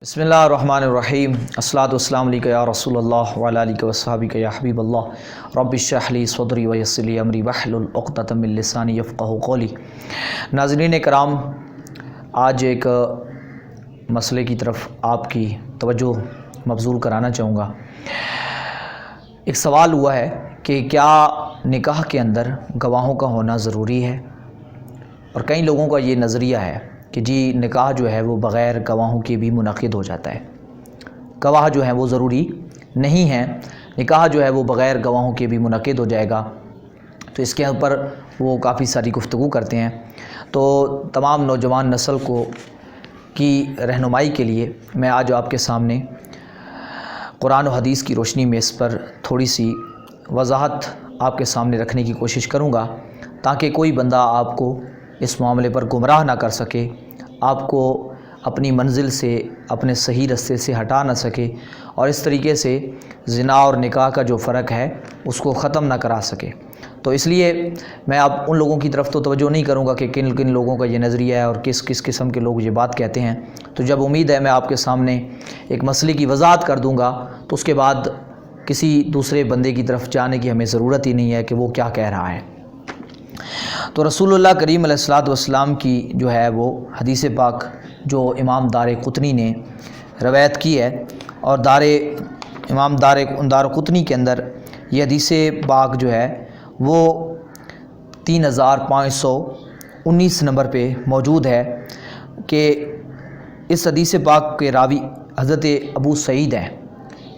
بسم اللہ الرحمن الرحیم الصلاۃ والسلام علیک یا رسول اللہ وعلی آلک وصحبک یا حبیب اللہ رب اشرح لی صدری ویسر لی امری واحلل عقدۃ من لسانی یفقہوا قولی۔ ناظرین کرام، آج ایک مسئلے کی طرف آپ کی توجہ مبذول کرانا چاہوں گا۔ ایک سوال ہوا ہے کہ کیا نکاح کے اندر گواہوں کا ہونا ضروری ہے؟ اور کئی لوگوں کا یہ نظریہ ہے کہ جی نکاح جو ہے وہ بغیر گواہوں کے بھی منعقد ہو جاتا ہے، گواہ جو ہیں وہ ضروری نہیں ہیں، نکاح جو ہے وہ بغیر گواہوں کے بھی منعقد ہو جائے گا۔ تو اس کے اوپر وہ کافی ساری گفتگو کرتے ہیں۔ تو تمام نوجوان نسل کی رہنمائی کے لیے میں آج آپ کے سامنے قرآن و حدیث کی روشنی میں اس پر تھوڑی سی وضاحت آپ کے سامنے رکھنے کی کوشش کروں گا، تاکہ کوئی بندہ آپ کو اس معاملے پر گمراہ نہ کر سکے، آپ کو اپنی منزل سے، اپنے صحیح رستے سے ہٹا نہ سکے، اور اس طریقے سے زنا اور نکاح کا جو فرق ہے اس کو ختم نہ کرا سکے۔ تو اس لیے میں اب ان لوگوں کی طرف تو توجہ نہیں کروں گا کہ کن کن لوگوں کا یہ نظریہ ہے اور کس کس قسم کے لوگ یہ بات کہتے ہیں۔ تو جب امید ہے میں آپ کے سامنے ایک مسئلے کی وضاحت کر دوں گا تو اس کے بعد کسی دوسرے بندے کی طرف جانے کی ہمیں ضرورت ہی نہیں ہے کہ وہ کیا کہہ رہا ہے۔ تو رسول اللہ کریم علیہ الصلوۃ والسلام کی جو ہے وہ حدیث پاک جو امام دار قطنی نے روایت کی ہے، اور امام دار قطنی کے اندر یہ حدیث پاک جو ہے وہ 3519 نمبر پہ موجود ہے کہ اس حدیث پاک کے راوی حضرت ابو سعید ہیں۔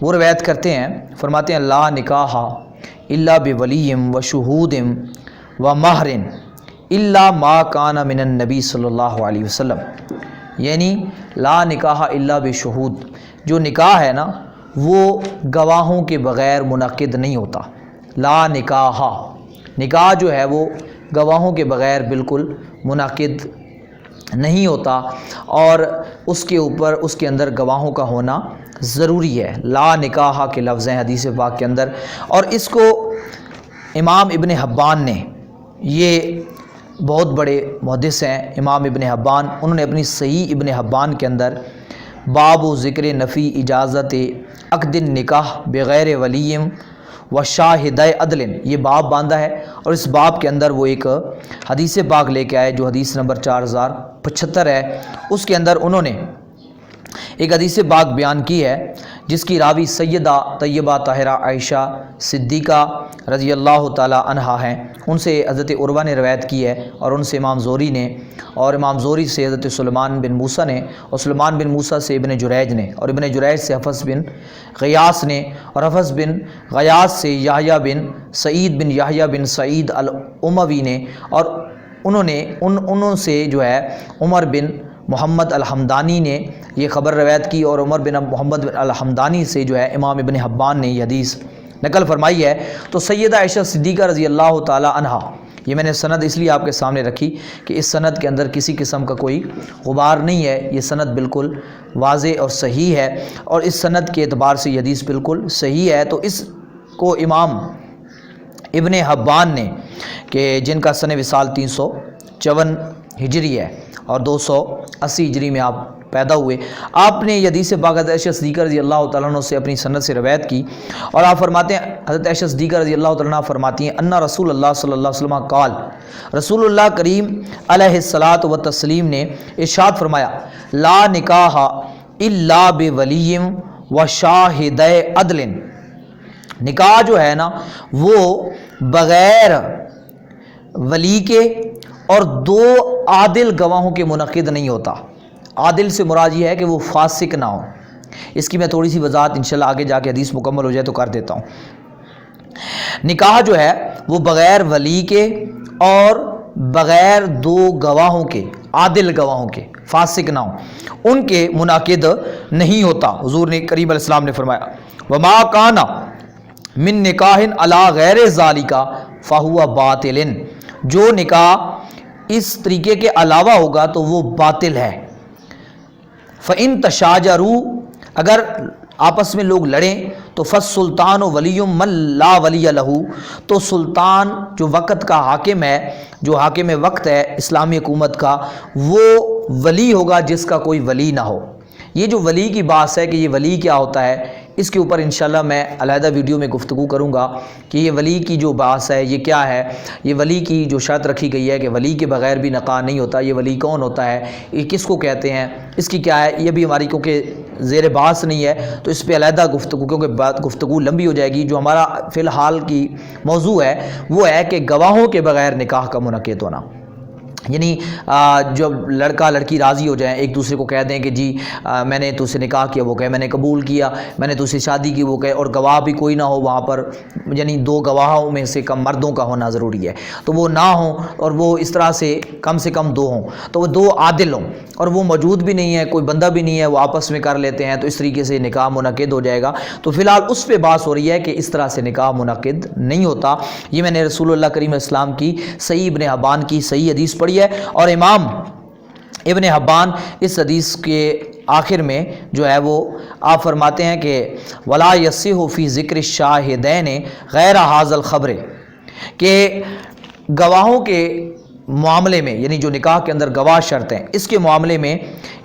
وہ روایت کرتے ہیں، فرماتے ہیں لا نکاح الا بولی و شہود و مہر الا ما کان من النبی صلی اللہ علیہ وسلم، یعنی لا نکاح الا بشہود، جو نکاح ہے نا وہ گواہوں کے بغیر منعقد نہیں ہوتا۔ لا نکاح جو ہے وہ گواہوں کے بغیر بالکل منعقد نہیں ہوتا، اور اس کے اندر گواہوں کا ہونا ضروری ہے۔ لا نکاح کے لفظ ہیں حدیث پاک کے اندر، اور اس کو امام ابن حبان نے، یہ بہت بڑے محدث ہیں امام ابن حبان، انہوں نے اپنی صحیح ابن حبان کے اندر باب و ذکر نفی اجازت عقد النکاح بغیر ولی و شاہد عدل، یہ باب باندھا ہے، اور اس باب کے اندر وہ ایک حدیث پاک لے کے آئے جو حدیث نمبر 4075 ہے۔ اس کے اندر انہوں نے ایک حدیث پاک بیان کی ہے جس کی راوی سیدہ طیبہ طاہرہ عائشہ صدیقہ رضی اللہ تعالی عنہا ہیں۔ ان سے حضرت عروہ نے روایت کی ہے، اور ان سے امام زہری نے، اور امام زہری سے حضرت سلیمان بن موسیٰ نے، اور سلیمان بن موسیٰ سے ابن جریج نے، اور ابن جریج سے حفص بن غیاث نے، اور حفص بن غیاث سے یحییٰ بن سعید بن یحییٰ بن سعید الاموی نے، اور انہوں سے جو ہے عمر بن محمد الحمدانی نے یہ خبر روایت کی، اور عمر بن محمد الحمدانی سے جو ہے امام ابن حبان نے یہ حدیث نقل فرمائی ہے۔ تو سیدہ عائشہ صدیقہ رضی اللہ تعالی عنہا، یہ میں نے سند اس لیے آپ کے سامنے رکھی کہ اس سند کے اندر کسی قسم کا کوئی غبار نہیں ہے، یہ سند بالکل واضح اور صحیح ہے، اور اس سند کے اعتبار سے یہ حدیث بالکل صحیح ہے۔ تو اس کو امام ابن حبان نے، کہ جن کا سن وصال 354 ہجری ہے اور 280 ہجری میں آپ پیدا ہوئے، آپ نے یہ حدیث پاک حضرت عائشہ صدیقہ رضی اللہ تعالیٰ عنہ سے اپنی سند سے روایت کی، اور آپ فرماتے ہیں، حضرت عائشہ صدیقہ رضی اللہ تعالیٰ عنہ فرماتی ہیں ان رسول اللہ صلی اللہ علیہ وسلم قال، رسول اللہ کریم علیہ الصلاۃ والتسلیم نے ارشاد فرمایا لا نکاح الا بولی و شاہد عدل، نکاح جو ہے نا وہ بغیر ولی کے اور 2 عادل گواہوں کے منعقد نہیں ہوتا۔ عادل سے مراد یہ ہے کہ وہ فاسق نہ ہو۔ اس کی میں تھوڑی سی وضاحت انشاءاللہ آگے جا کے حدیث مکمل ہو جائے تو کر دیتا ہوں۔ نکاح جو ہے وہ بغیر ولی کے اور بغیر 2 گواہوں کے، عادل گواہوں کے، فاسق نہ ہو، ان کے منعقد نہیں ہوتا۔ حضور نے کریم علیہ السلام نے فرمایا وما کان من نکاح علی غیر ذالک فہو باطل، جو نکاح اس طریقے کے علاوہ ہوگا تو وہ باطل ہے۔ فَإِن تَشَاجَرُوا، اگر آپس میں لوگ لڑیں تو فَالسُّلْطَانُ وَلِيٌّ مَّن لَّا وَلِيَّ لَهُ، تو سلطان جو وقت کا حاکم ہے، جو حاکم وقت ہے اسلامی حکومت کا، وہ ولی ہوگا جس کا کوئی ولی نہ ہو۔ یہ جو ولی کی بات ہے کہ یہ ولی کیا ہوتا ہے، اس کے اوپر انشاءاللہ میں علیحدہ ویڈیو میں گفتگو کروں گا کہ یہ ولی کی جو بات ہے یہ کیا ہے، یہ ولی کی جو شرط رکھی گئی ہے کہ ولی کے بغیر بھی نکاح نہیں ہوتا، یہ ولی کون ہوتا ہے، یہ کس کو کہتے ہیں، اس کی کیا ہے، یہ بھی ہماری کیونکہ زیر بحث نہیں ہے تو اس پہ علیحدہ گفتگو، کیونکہ گفتگو لمبی ہو جائے گی۔ جو ہمارا فی الحال کی موضوع ہے وہ ہے کہ گواہوں کے بغیر نکاح کا منعقد ہونا، یعنی جب لڑکا لڑکی راضی ہو جائیں، ایک دوسرے کو کہہ دیں کہ جی میں نے تو سے نکاح کیا، وہ کہے میں نے قبول کیا، میں نے تو سے شادی کی، وہ کہے، اور گواہ بھی کوئی نہ ہو وہاں پر، یعنی 2 گواہوں میں سے کم مردوں کا ہونا ضروری ہے، تو وہ نہ ہوں اور وہ اس طرح سے کم 2 ہوں، تو وہ 2 عادل ہوں، اور وہ موجود بھی نہیں ہے، کوئی بندہ بھی نہیں ہے، وہ آپس میں کر لیتے ہیں، تو اس طریقے سے نکاح منعقد ہو جائے گا۔ تو فی الحال اس پہ بات ہو رہی ہے کہ اس طرح سے نکاح منعقد نہیں ہوتا۔ یہ میں نے رسول اللہ کریم اسلام کی صحیح ابن حبان کی صحیح حدیث پڑھی ہے، اور امام ابن حبان اس حدیث کے آخر میں جو ہے وہ آپ فرماتے ہیں کہ ولا یصح فی ذکر الشاہدین غیر ھذا الخبر، کہ گواہوں کے معاملے میں، یعنی جو نکاح کے اندر گواہ شرط ہیں، اس کے معاملے میں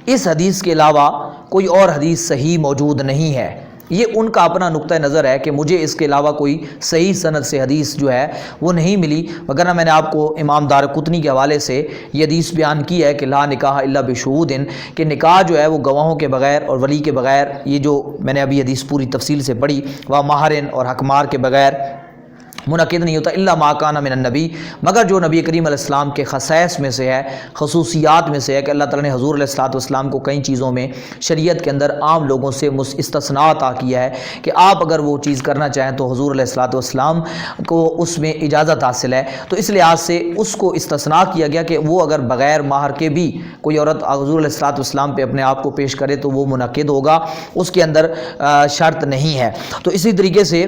اس حدیث کے علاوہ کوئی اور حدیث صحیح موجود نہیں ہے۔ یہ ان کا اپنا نقطہ نظر ہے کہ مجھے اس کے علاوہ کوئی صحیح سند سے حدیث جو ہے وہ نہیں ملی، وگرنہ میں نے آپ کو امام دارقطنی کے حوالے سے یہ حدیث بیان کی ہے کہ لا نکاح الا بشہود، کہ نکاح جو ہے وہ گواہوں کے بغیر اور ولی کے بغیر، یہ جو میں نے ابھی حدیث پوری تفصیل سے پڑھی، وہ مہرن اور حکمار کے بغیر منعقد نہیں ہوتا، الا ما کان من النبی، مگر جو نبی کریم علیہ السلام کے خصائص میں سے ہے، خصوصیات میں سے ہے، کہ اللہ تعالیٰ نے حضور علیہ السلام کو کئی چیزوں میں شریعت کے اندر عام لوگوں سے استثناء عطا کیا ہے کہ آپ اگر وہ چیز کرنا چاہیں تو حضور علیہ السلام کو اس میں اجازت حاصل ہے، تو اس لحاظ سے اس کو استثناء کیا گیا کہ وہ اگر بغیر مہر کے بھی کوئی عورت حضور علیہ السلام پہ اپنے آپ کو پیش کرے تو وہ منعقد ہوگا، اس کے اندر شرط نہیں ہے۔ تو اسی طریقے سے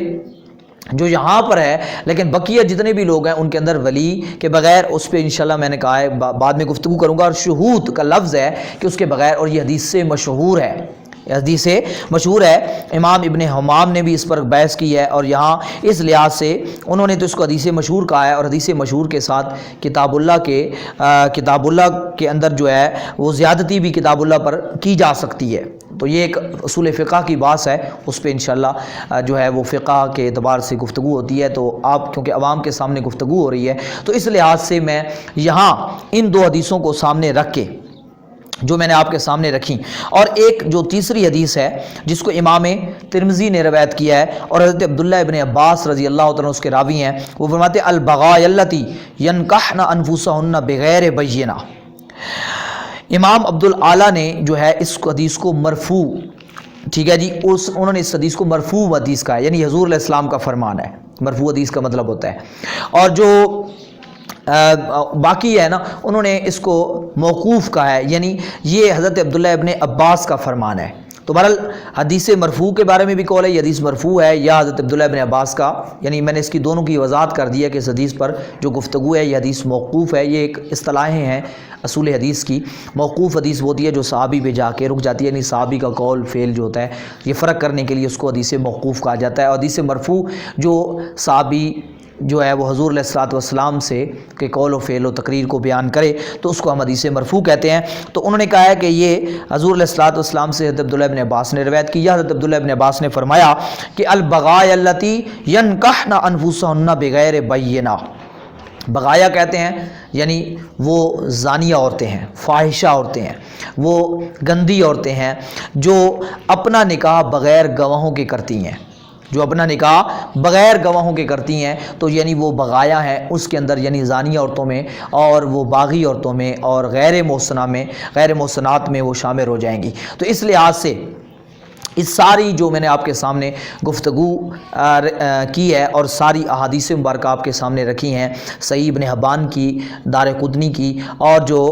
جو یہاں پر ہے، لیکن بقیہ جتنے بھی لوگ ہیں ان کے اندر ولی کے بغیر، اس پہ انشاءاللہ میں نے کہا ہے بعد میں گفتگو کروں گا، اور شہود کا لفظ ہے کہ اس کے بغیر، اور یہ حدیث سے مشہور ہے، حدیث سے مشہور ہے، امام ابن حمام نے بھی اس پر بحث کی ہے، اور یہاں اس لحاظ سے انہوں نے تو اس کو حدیث مشہور کہا ہے، اور حدیث مشہور کے ساتھ کتاب اللہ کے اندر جو ہے وہ زیادتی بھی کتاب اللہ پر کی جا سکتی ہے۔ تو یہ ایک اصول فقہ کی بات ہے، اس پہ انشاءاللہ جو ہے وہ فقہ کے اعتبار سے گفتگو ہوتی ہے، تو آپ کیونکہ عوام کے سامنے گفتگو ہو رہی ہے تو اس لحاظ سے میں یہاں ان 2 حدیثوں کو سامنے رکھ کے جو میں نے آپ کے سامنے رکھی، اور ایک جو تیسری حدیث ہے جس کو امام ترمذی نے روایت کیا ہے، اور حضرت عبداللہ ابن عباس رضی اللہ تعالیٰ اس کے راوی ہیں، وہ فرماتے ہیں البغایا اللاتی ینکحن انفسہن بغیر بینہ۔ امام عبدالعالی نے جو ہے اس حدیث کو مرفوع، ٹھیک ہے جی، انہوں نے اس حدیث کو مرفوع حدیث کہا ہے، یعنی حضور علیہ السلام کا فرمان ہے، مرفوع حدیث کا مطلب ہوتا ہے، اور جو باقی ہے نا انہوں نے اس کو موقوف کہا ہے، یعنی یہ حضرت عبداللہ ابن عباس کا فرمان ہے۔ تو بہرحال حدیث مرفوع کے بارے میں بھی قول ہے، یہ حدیث مرفوع ہے یا حضرت عبداللہ ابن عباس کا، یعنی میں نے اس کی دونوں کی وضاحت کر دی ہے کہ اس حدیث پر جو گفتگو ہے یہ حدیث موقوف ہے۔ یہ ایک اصطلاحیں ہیں اصول حدیث کی، موقوف حدیث وہ ہوتی ہے جو صحابی پہ جا کے رک جاتی ہے، یعنی صحابی کا قول فعل جو ہوتا ہے یہ فرق کرنے کے لیے اس کو حدیث موقوف کہا جاتا ہے، اور حدیث مرفوع جو صحابی جو ہے وہ حضور علیہ السلام سے کہ قول و فعل و تقریر کو بیان کرے تو اس کو ہم حدیث مرفوع کہتے ہیں۔ تو انہوں نے کہا ہے کہ یہ حضور علیہ السلام سے حضرت عبداللہ ابن عباس نے روایت کی، یا حضرت عبداللہ ابن عباس نے فرمایا کہ البغایا اللاتی ینکحن انفسہن بغیر بینہ، بغایا کہتے ہیں یعنی وہ زانیہ عورتیں ہیں، فاحشہ عورتیں ہیں، وہ گندی عورتیں ہیں جو اپنا نکاح بغیر گواہوں کے کرتی ہیں، جو اپنا نکاح بغیر گواہوں کے کرتی ہیں، تو یعنی وہ بغایا ہیں اس کے اندر، یعنی زانیہ عورتوں میں اور وہ باغی عورتوں میں اور غیر محصنات میں وہ شامل ہو جائیں گی۔ تو اس لحاظ سے اس ساری جو میں نے آپ کے سامنے گفتگو کی ہے اور ساری احادیث مبارکہ آپ کے سامنے رکھی ہیں، صحیح ابن حبان کی، دارقطنی کی، اور جو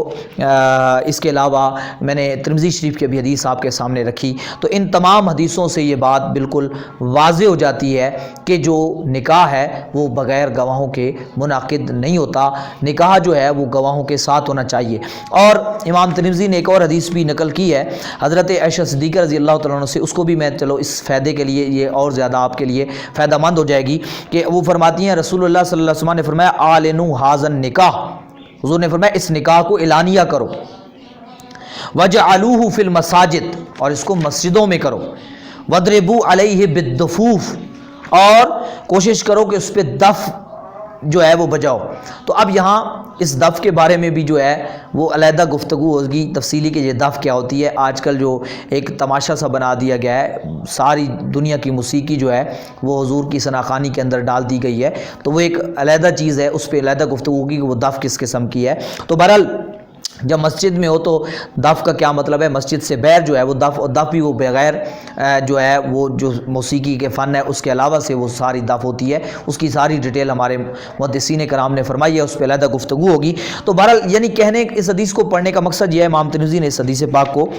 اس کے علاوہ میں نے ترمذی شریف کی بھی حدیث آپ کے سامنے رکھی، تو ان تمام حدیثوں سے یہ بات بالکل واضح ہو جاتی ہے کہ جو نکاح ہے وہ بغیر گواہوں کے منعقد نہیں ہوتا، نکاح جو ہے وہ گواہوں کے ساتھ ہونا چاہیے۔ اور امام ترمذی نے ایک اور حدیث بھی نقل کی ہے حضرت عائشہ صدیقہ رضی اللہ تعالیٰ عنہ سے، اس کو بھی میں چلو اس فائدے کے لیے یہ اور زیادہ آپ کے لیے فائدہ مند ہو جائے گی، کہ وہ فرماتی ہیں رسول اللہ صلی اللہ علیہ وسلم نے فرمایا اعلنوا ھذا النکاح، حضور نے فرمایا اس نکاح کو اعلانیہ کرو، وجعلوہ فی المساجد، اور اس کو مسجدوں میں کرو، وضربوا علیہ بالدفوف، اور کوشش کرو کہ اس پہ دف جو ہے وہ بجاؤ۔ تو اب یہاں اس دف کے بارے میں بھی جو ہے وہ علیحدہ گفتگو ہوگی تفصیلی کہ یہ دف کیا ہوتی ہے۔ آج کل جو ایک تماشا سا بنا دیا گیا ہے، ساری دنیا کی موسیقی جو ہے وہ حضور کی ثناخوانی کے اندر ڈال دی گئی ہے، تو وہ ایک علیحدہ چیز ہے، اس پہ علیحدہ گفتگو ہوگی کہ وہ دف کس قسم کی ہے۔ تو بہرحال جب مسجد میں ہو تو دف کا کیا مطلب ہے، مسجد سے بغیر جو ہے وہ دف، اور دف بھی وہ بغیر جو ہے وہ جو موسیقی کے فن ہے اس کے علاوہ سے وہ ساری دف ہوتی ہے، اس کی ساری ڈیٹیل ہمارے محدثین کرام نے فرمائی ہے، اس پہ علیحدہ گفتگو ہوگی۔ تو بہرحال یعنی کہنے اس حدیث کو پڑھنے کا مقصد یہ ہے، امام ترمذی نے اس حدیث پاک کو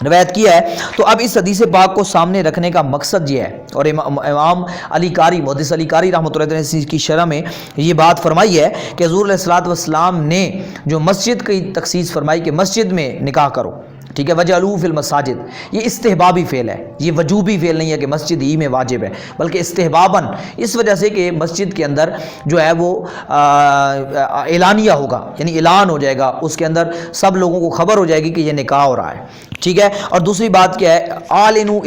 روایت کیا ہے، تو اب اس حدیث پاک کو سامنے رکھنے کا مقصد یہ ہے، اور امام علی قاری، محدث علی قاری رحمۃ اللہ علیہ نے کی شرح میں یہ بات فرمائی ہے کہ حضور علیہ الصلوۃ والسلام نے جو مسجد کی تخصیص فرمائی کہ مسجد میں نکاح کرو، ٹھیک ہے، وجعلوہ فی المساجد، یہ استحبابی فعل ہے، یہ وجوبی فعل نہیں ہے کہ مسجد ہی میں واجب ہے، بلکہ استحباباً، اس وجہ سے کہ مسجد کے اندر جو ہے وہ اعلانیہ ہوگا، یعنی اعلان ہو جائے گا، اس کے اندر سب لوگوں کو خبر ہو جائے گی کہ یہ نکاح ہو رہا ہے، ٹھیک ہے۔ اور دوسری بات کیا ہے، اعلنوا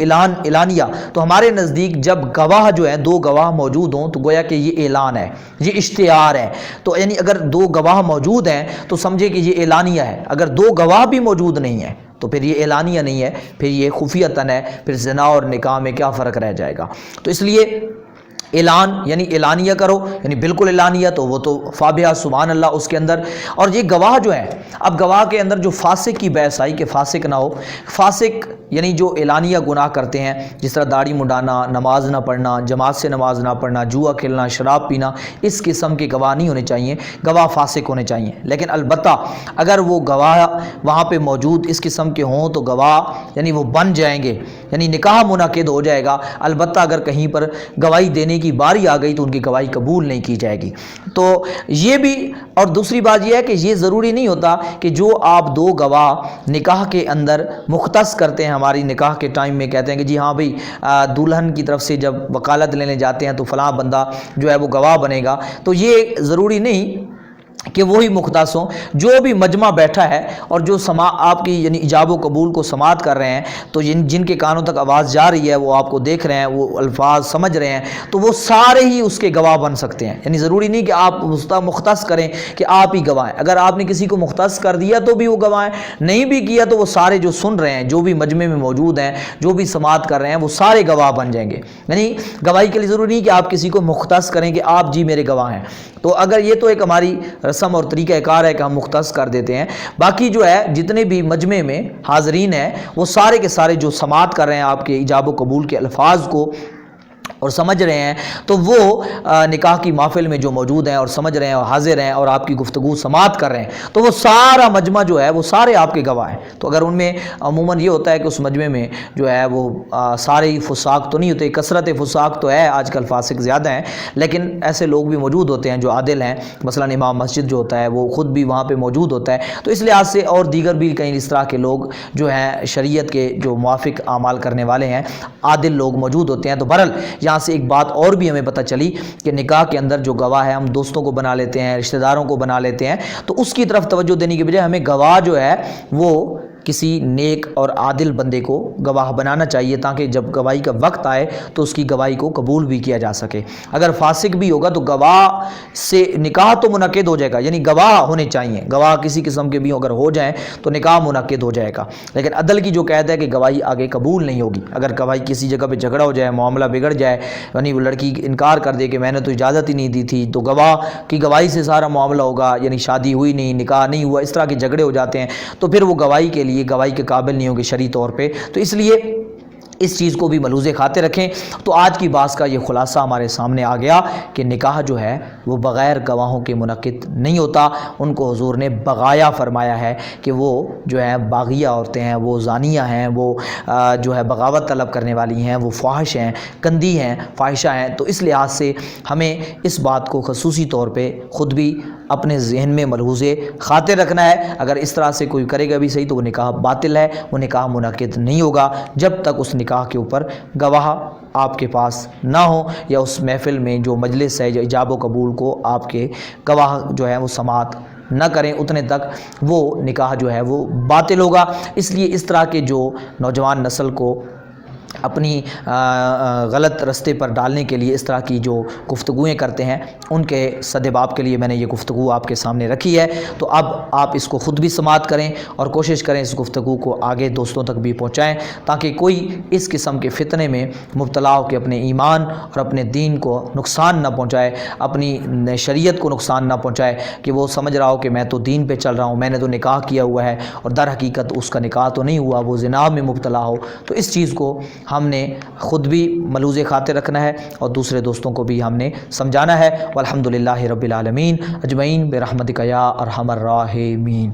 اعلانیہ، تو ہمارے نزدیک جب گواہ جو ہیں، دو گواہ موجود ہوں تو گویا کہ یہ اعلان ہے، یہ اشتہار ہے، تو یعنی اگر دو گواہ موجود ہیں تو سمجھے کہ یہ اعلانیہ ہے، اگر دو گواہ بھی موجود نہیں ہیں تو پھر یہ اعلانیہ نہیں ہے، پھر یہ خفیتاً ہے، پھر زنا اور نکاح میں کیا فرق رہ جائے گا۔ تو اس لیے اعلان یعنی اعلانیہ کرو، یعنی بالکل اعلانیہ، تو وہ تو فابیہ سبحان اللہ اس کے اندر۔ اور یہ گواہ جو ہے، اب گواہ کے اندر جو فاسق کی بحث آئی کہ فاسق نہ ہو، فاسق یعنی جو اعلانیہ گناہ کرتے ہیں، جس طرح داڑھی منڈانا، نماز نہ پڑھنا، جماعت سے نماز نہ پڑھنا، جوا کھیلنا، شراب پینا، اس قسم کے گواہ نہیں ہونے چاہیے، گواہ فاسق ہونے چاہیے۔ لیکن البتہ اگر وہ گواہ وہاں پہ موجود اس قسم کے ہوں تو گواہ یعنی وہ بن جائیں گے، یعنی نکاح منعقد ہو جائے گا، البتہ اگر کہیں پر گواہی دینے کی باری آ گئی تو ان کی گواہی قبول نہیں کی جائے گی۔ تو یہ بھی، اور دوسری بات یہ ہے کہ یہ ضروری نہیں ہوتا کہ جو آپ دو گواہ نکاح کے اندر مختص کرتے ہیں، ہماری نکاح کے ٹائم میں کہتے ہیں کہ جی ہاں بھئی دلہن کی طرف سے جب وکالت لینے جاتے ہیں تو فلاں بندہ جو ہے وہ گواہ بنے گا، تو یہ ضروری نہیں کہ وہی مختص ہوں، جو بھی مجمع بیٹھا ہے اور جو آپ کی یعنی ایجاب و قبول کو سماعت کر رہے ہیں، تو جن کے کانوں تک آواز جا رہی ہے، وہ آپ کو دیکھ رہے ہیں، وہ الفاظ سمجھ رہے ہیں، تو وہ سارے ہی اس کے گواہ بن سکتے ہیں۔ یعنی ضروری نہیں کہ آپ مختص کریں کہ آپ ہی گواہ ہیں، اگر آپ نے کسی کو مختص کر دیا تو بھی وہ گواہ ہیں، نہیں بھی کیا تو وہ سارے جو سن رہے ہیں، جو بھی مجمع میں موجود ہیں، جو بھی سماعت کر رہے ہیں، وہ سارے گواہ بن جائیں گے۔ یعنی گواہی کے لیے ضروری نہیں کہ آپ کسی کو مختص کریں کہ آپ جی میرے گواہ ہیں، تو اگر یہ تو ایک ہماری رسم اور طریقہ کار ہے کہ ہم مختص کر دیتے ہیں، باقی جو ہے جتنے بھی مجمع میں حاضرین ہیں وہ سارے کے سارے جو سماعت کر رہے ہیں آپ کے ایجاب و قبول کے الفاظ کو اور سمجھ رہے ہیں، تو وہ نکاح کی محفل میں جو موجود ہیں اور سمجھ رہے ہیں اور حاضر ہیں اور آپ کی گفتگو سماعت کر رہے ہیں، تو وہ سارا مجمع جو ہے وہ سارے آپ کے گواہ ہیں۔ تو اگر ان میں عموماً یہ ہوتا ہے کہ اس مجمع میں جو ہے وہ سارے ہی فساق تو نہیں ہوتے، کثرت فساق تو ہے، آج کل فاسق زیادہ ہیں، لیکن ایسے لوگ بھی موجود ہوتے ہیں جو عادل ہیں، مثلا امام مسجد جو ہوتا ہے وہ خود بھی وہاں پہ موجود ہوتا ہے، تو اس لحاظ سے اور دیگر بھی کئی اس طرح کے لوگ جو ہیں شریعت کے جو موافق اعمال کرنے والے ہیں، عادل لوگ موجود ہوتے ہیں۔ تو بہرحال یہاں سے ایک بات اور بھی ہمیں پتہ چلی کہ نکاح کے اندر جو گواہ ہے، ہم دوستوں کو بنا لیتے ہیں، رشتہ داروں کو بنا لیتے ہیں، تو اس کی طرف توجہ دینے کی بجائے ہمیں گواہ جو ہے وہ کسی نیک اور عادل بندے کو گواہ بنانا چاہیے، تاکہ جب گواہی کا وقت آئے تو اس کی گواہی کو قبول بھی کیا جا سکے۔ اگر فاسق بھی ہوگا تو گواہ سے نکاح تو منعقد ہو جائے گا، یعنی گواہ ہونے چاہیے، گواہ کسی قسم کے بھی اگر ہو جائیں تو نکاح منعقد ہو جائے گا، لیکن عدل کی جو قید ہے کہ گواہی آگے قبول نہیں ہوگی۔ اگر گواہی کسی جگہ پہ جھگڑا ہو جائے، معاملہ بگڑ جائے، یعنی وہ لڑکی انکار کر دے کہ میں نے تو اجازت ہی نہیں دی تھی، تو گواہ کی گواہی سے سارا معاملہ ہوگا، یعنی شادی ہوئی نہیں، نکاح نہیں ہوا، اس طرح کے جھگڑے ہو جاتے ہیں، تو پھر وہ گواہی کے لیے گواہی کے قابل نہیں ہوگی شرعی طور پہ۔ تو اس لیے اس چیز کو بھی ملحوظ خاطر رکھیں۔ تو آج کی بات کا یہ خلاصہ ہمارے سامنے آ گیا کہ نکاح جو ہے وہ بغیر گواہوں کے منعقد نہیں ہوتا، ان کو حضور نے بغایا فرمایا ہے کہ وہ جو ہے باغیہ عورتیں ہیں، وہ زانیہ ہیں، وہ جو ہے بغاوت طلب کرنے والی ہیں، وہ فاحش ہیں، گندی ہیں، فاحشہ ہیں۔ تو اس لحاظ سے ہمیں اس بات کو خصوصی طور پہ خود بھی اپنے ذہن میں ملحوظ خاطر رکھنا ہے۔ اگر اس طرح سے کوئی کرے گا بھی صحیح تو وہ نکاح باطل ہے، وہ نکاح منعقد نہیں ہوگا جب تک اس نکاح کے اوپر گواہ آپ کے پاس نہ ہو، یا اس محفل میں جو مجلس ہے جو ایجاب و قبول کو آپ کے گواہ جو ہے وہ سماعت نہ کریں اتنے تک وہ نکاح جو ہے وہ باطل ہوگا۔ اس لیے اس طرح کے جو نوجوان نسل کو اپنی غلط رستے پر ڈالنے کے لیے اس طرح کی جو گفتگویں کرتے ہیں، ان کے سدباب کے لیے میں نے یہ گفتگو آپ کے سامنے رکھی ہے۔ تو اب آپ اس کو خود بھی سماعت کریں اور کوشش کریں اس گفتگو کو آگے دوستوں تک بھی پہنچائیں، تاکہ کوئی اس قسم کے فتنے میں مبتلا ہو کے اپنے ایمان اور اپنے دین کو نقصان نہ پہنچائے، اپنی شریعت کو نقصان نہ پہنچائے، کہ وہ سمجھ رہا ہو کہ میں تو دین پہ چل رہا ہوں، میں نے تو نکاح کیا ہوا ہے، اور در حقیقت اس کا نکاح تو نہیں ہوا، وہ زنا میں مبتلا ہو۔ تو اس چیز کو ہم نے خود بھی ملوز خاطر رکھنا ہے اور دوسرے دوستوں کو بھی ہم نے سمجھانا ہے۔ والحمدللہ رب العالمین اجمعین برحمتک یا ارحم الراحمین۔